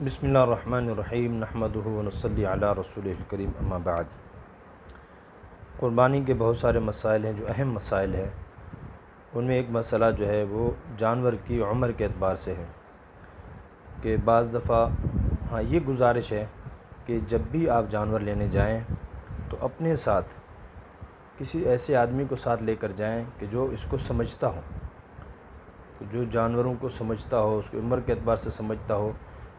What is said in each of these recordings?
بسم اللہ الرحمن الرحیم نحمدہ ونصلی علی رسولہ الکریم اما بعد۔ قربانی کے بہت سارے مسائل ہیں جو اہم مسائل ہیں، ان میں ایک مسئلہ جو ہے وہ جانور کی عمر کے اعتبار سے ہے کہ بعض دفعہ یہ گزارش ہے کہ جب بھی آپ جانور لینے جائیں تو اپنے ساتھ کسی ایسے آدمی کو ساتھ لے کر جائیں کہ جو اس کو سمجھتا ہو، جو جانوروں کو سمجھتا ہو، اس کی عمر کے اعتبار سے سمجھتا ہو،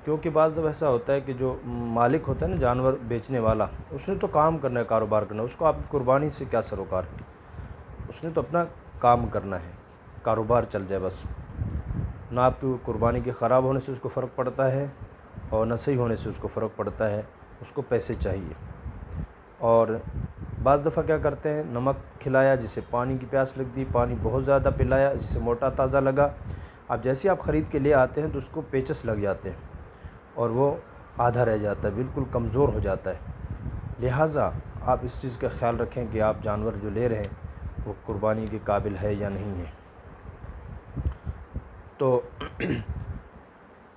کیونکہ بعض دفعہ ایسا ہوتا ہے کہ جو مالک ہوتا ہے نا، جانور بیچنے والا، اس نے تو کام کرنا ہے، کاروبار کرنا ہے، اس کو آپ کی قربانی سے کیا سروکار ہے؟ اس نے تو اپنا کام کرنا ہے، کاروبار چل جائے بس۔ نہ آپ کی قربانی کے خراب ہونے سے اس کو فرق پڑتا ہے اور نہ صحیح ہونے سے اس کو فرق پڑتا ہے، اس کو پیسے چاہیے۔ اور بعض دفعہ کیا کرتے ہیں، نمک کھلایا جسے پانی کی پیاس لگتی، پانی بہت زیادہ پلایا جسے موٹا تازہ لگا، اب جیسے آپ خرید کے لے آتے ہیں تو اس کو پیچس لگ جاتے ہیں اور وہ آدھا رہ جاتا ہے، بالکل کمزور ہو جاتا ہے۔ لہٰذا آپ اس چیز کا خیال رکھیں کہ آپ جانور جو لے رہے ہیں وہ قربانی کے قابل ہے یا نہیں ہے۔ تو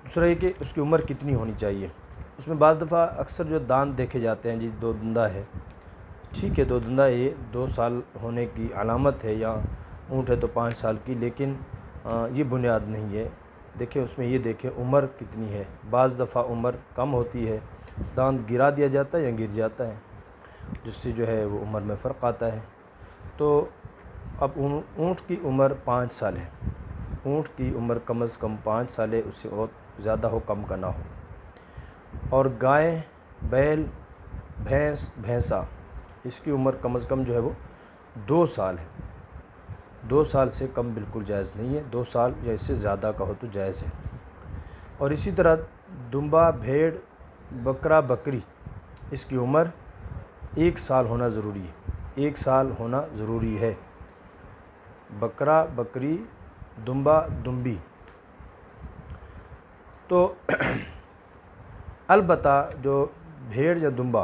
دوسرا یہ کہ اس کی عمر کتنی ہونی چاہیے۔ اس میں بعض دفعہ اکثر جو دانت دیکھے جاتے ہیں، جی دو دندہ ہے، ٹھیک ہے، دو دندہ یہ 2 سال ہونے کی علامت ہے، یا اونٹ ہے تو 5 سال کی، لیکن یہ بنیاد نہیں ہے۔ دیکھیں اس میں یہ دیکھیں عمر کتنی ہے۔ بعض دفعہ عمر کم ہوتی ہے، دانت گرا دیا جاتا ہے یا گر جاتا ہے، جس سے جو ہے وہ عمر میں فرق آتا ہے۔ تو اب اونٹ کی عمر 5 سال ہے، اونٹ کی عمر کم از کم 5 سال ہے، اس سے اور زیادہ ہو، کم کا نہ ہو۔ اور گائے، بیل، بھینس، بھینسا، اس کی عمر کم از کم جو ہے وہ 2 سال ہے۔ 2 سال سے کم بالکل جائز نہیں ہے، 2 سال یا اس سے زیادہ کا ہو تو جائز ہے۔ اور اسی طرح دمبا، بھیڑ، بکرا، بکری، اس کی عمر 1 سال ہونا ضروری ہے، 1 سال ہونا ضروری ہے۔ بکرا، بکری، دمبا، دمبی۔ تو البتہ جو بھیڑ یا دمبا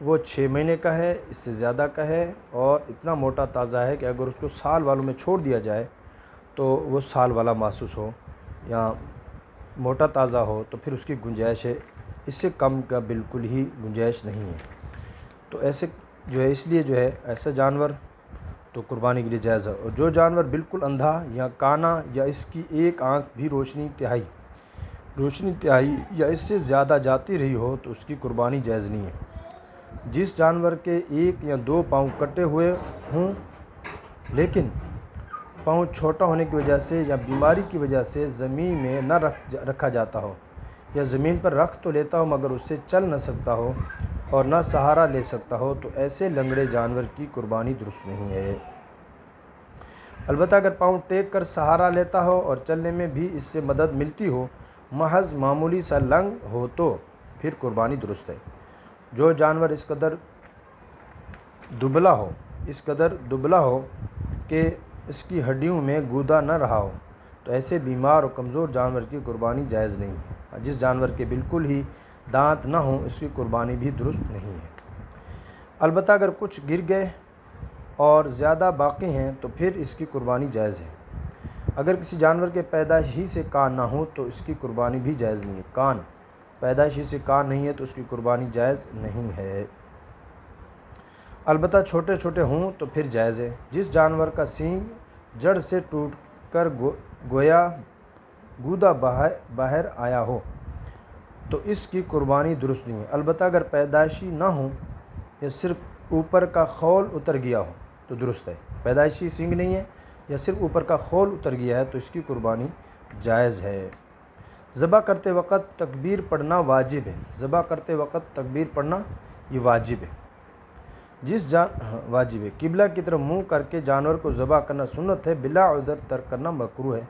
وہ 6 مہینے کا ہے، اس سے زیادہ کا ہے، اور اتنا موٹا تازہ ہے کہ اگر اس کو سال والوں میں چھوڑ دیا جائے تو وہ سال والا محسوس ہو، یا موٹا تازہ ہو تو پھر اس کی گنجائش ہے، اس سے کم کا بالکل ہی گنجائش نہیں ہے۔ تو ایسے جو ہے، اس لیے جو ہے ایسا جانور تو قربانی کے لیے جائز ہے۔ اور جو جانور بالکل اندھا یا کانا، یا اس کی ایک آنکھ بھی روشنی تہائی یا اس سے زیادہ جاتی رہی ہو تو اس کی قربانی جائز نہیں ہے۔ جس جانور کے 1 یا 2 پاؤں کٹے ہوئے ہوں لیکن پاؤں چھوٹا ہونے کی وجہ سے یا بیماری کی وجہ سے زمین میں نہ رکھا جاتا ہو، یا زمین پر رکھ تو لیتا ہو مگر اس سے چل نہ سکتا ہو اور نہ سہارا لے سکتا ہو، تو ایسے لنگڑے جانور کی قربانی درست نہیں ہے۔ البتہ اگر پاؤں ٹیک کر سہارا لیتا ہو اور چلنے میں بھی اس سے مدد ملتی ہو، محض معمولی سا لنگ ہو، تو پھر قربانی درست ہے۔ جو جانور اس قدر دبلا ہو کہ اس کی ہڈیوں میں گودا نہ رہا ہو، تو ایسے بیمار اور کمزور جانور کی قربانی جائز نہیں ہے۔ جس جانور کے بالکل ہی دانت نہ ہوں، اس کی قربانی بھی درست نہیں ہے۔ البتہ اگر کچھ گر گئے اور زیادہ باقی ہیں تو پھر اس کی قربانی جائز ہے۔ اگر کسی جانور کے پیدائش ہی سے کان نہ ہوں تو اس کی قربانی بھی جائز نہیں ہے۔ پیدائش ہی سے کان نہیں ہے تو اس کی قربانی جائز نہیں ہے۔ البتہ چھوٹے چھوٹے ہوں تو پھر جائز ہے۔ جس جانور کا سینگ جڑ سے ٹوٹ کر گویا گودا باہر آیا ہو تو اس کی قربانی درست نہیں ہے۔ البتہ اگر پیدائشی نہ ہوں یا صرف اوپر کا خول اتر گیا ہو تو درست ہے۔ پیدائشی سینگ نہیں ہے یا صرف اوپر کا خول اتر گیا ہے تو اس کی قربانی جائز ہے۔ ذبح کرتے وقت تکبیر پڑھنا واجب ہے۔ ذبح کرتے وقت تکبیر پڑھنا یہ واجب ہے۔ واجب ہے۔ قبلہ کی طرف منہ کر کے جانور کو ذبح کرنا سنت ہے، بلا عذر ترک کرنا مکروہ ہے،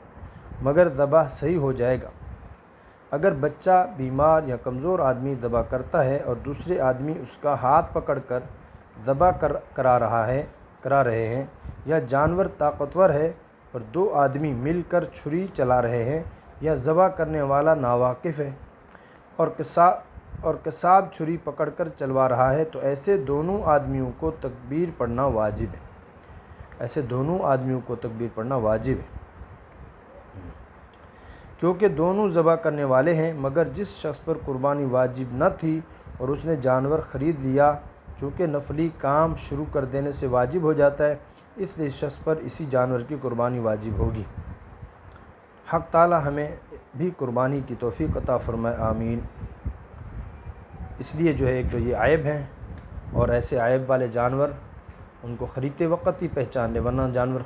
مگر ذبح صحیح ہو جائے گا۔ اگر بچہ، بیمار یا کمزور آدمی ذبح کرتا ہے اور دوسرے آدمی اس کا ہاتھ پکڑ کر ذبح کرا رہے ہیں، یا جانور طاقتور ہے اور 2 آدمی مل کر چھری چلا رہے ہیں، یا ذبح کرنے والا ناواقف ہے اور قصاب چھری پکڑ کر چلوا رہا ہے، تو ایسے دونوں آدمیوں کو تکبیر پڑھنا واجب ہے۔ کیونکہ دونوں ذبح کرنے والے ہیں، مگر جس شخص پر قربانی واجب نہ تھی اور اس نے جانور خرید لیا، چونکہ نفلی کام شروع کر دینے سے واجب ہو جاتا ہے، اس لیے اس شخص پر اسی جانور کی قربانی واجب ہوگی۔ حق تعالی ہمیں بھی قربانی کی توفیق عطا فرمائے، آمین۔ اس لیے جو ہے ایک تو یہ عیب ہیں، اور ایسے عیب والے جانور ان کو خریدتے وقت ہی پہچان لیں، ورنہ جانور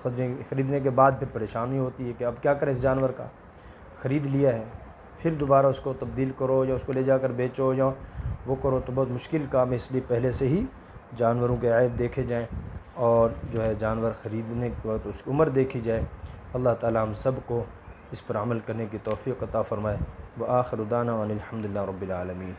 خریدنے کے بعد پھر پریشانی ہوتی ہے کہ اب کیا کریں، اس جانور کا خرید لیا ہے، پھر دوبارہ اس کو تبدیل کرو یا اس کو لے جا کر بیچو یا وہ کرو، تو بہت مشکل کام ہے۔ اس لیے پہلے سے ہی جانوروں کے عیب دیکھے جائیں، اور جو ہے جانور خریدنے کے وقت اس کی عمر دیکھی جائے۔ اللہ تعالی ہم سب کو اس پر عمل کرنے کی توفیق عطا فرمائے۔ وآخر دعوانا ان الحمد للہ رب العالمین۔